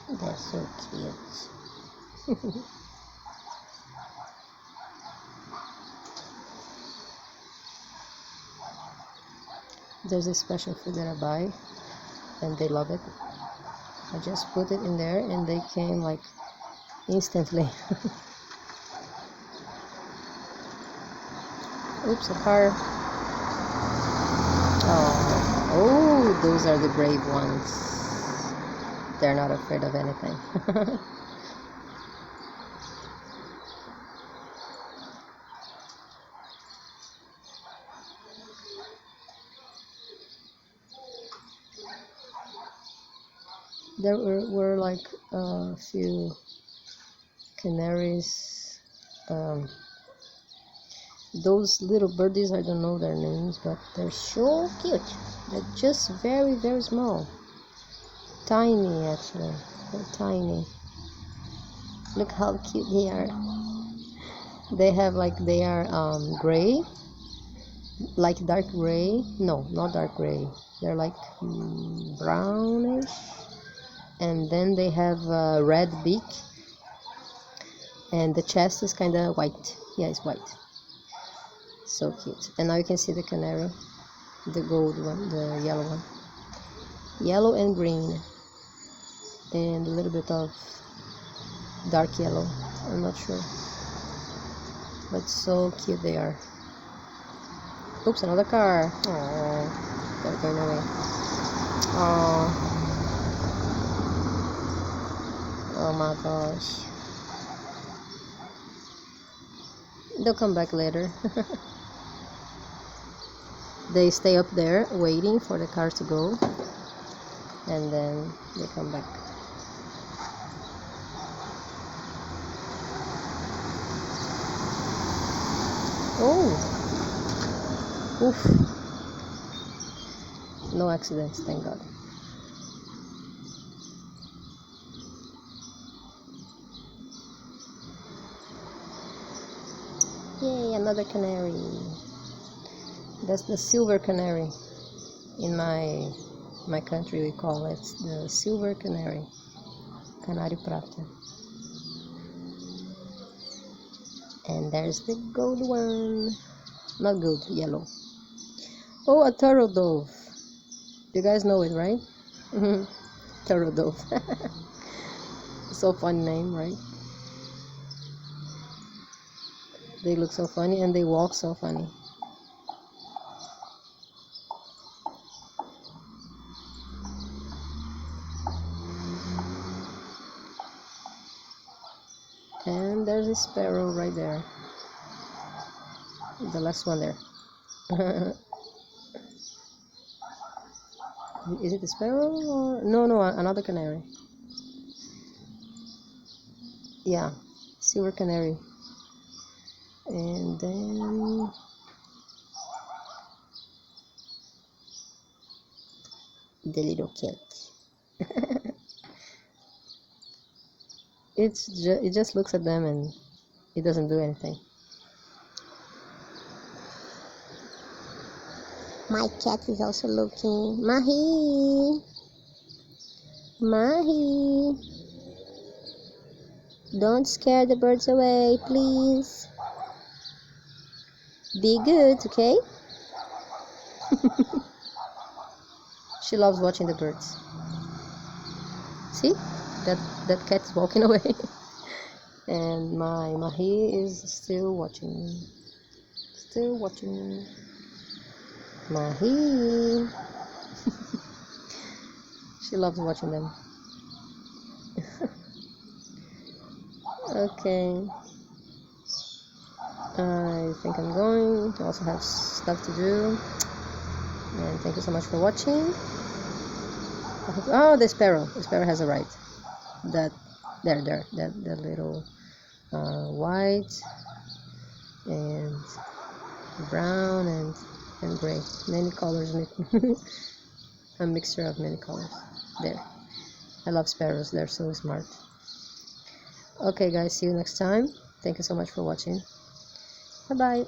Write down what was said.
They're so cute. There's a special food that I buy and they love it. I just put it in there and they came like instantly. Oops, a car. Oh, those are the brave ones. They're not afraid of anything. There were like a few canaries. Those little birdies, I don't know their names, but they're so cute. They're just very, very small. Tiny, actually. They're tiny. Look how cute they are. They have like, they are gray, like dark gray. No, not dark gray. They're like brownish. And then they have a red beak. And the chest is kind of white. Yeah, it's white. So cute. And now you can see the canary, the gold one, the yellow one. Yellow and green. And a little bit of dark yellow. I'm not sure. But so cute they are. Oops, another car. Oh, they're going away. Oh my gosh. They'll come back later. They stay up there waiting for the car to go, and then they come back. Oh, oof. No accidents, thank God. Yay, another canary. That's the silver canary. In my country we call it the silver canary. Canário prata. And there's the gold one. Not gold, yellow. Oh, a turtle dove. You guys know it, right? Turtle dove. So funny name, right? They look so funny and they walk so funny. And there's a sparrow right there. The last one there. Is it a sparrow or no, another canary. Yeah, silver canary. And then the little cat. It just looks at them and it doesn't do anything. My cat is also looking. Mahi, Mahi, don't scare the birds away, please. Be good, okay? She loves watching the birds. See? That cat is walking away. And my Mahi is still watching. Still watching. Mahi. She loves watching them. Okay. I think I'm going. I also have stuff to do. And thank you so much for watching. Oh, the sparrow. The sparrow has arrived. That little white and brown and gray. Many colors. A mixture of many colors. There. I love sparrows. They're so smart. Okay, guys. See you next time. Thank you so much for watching. Bye-bye.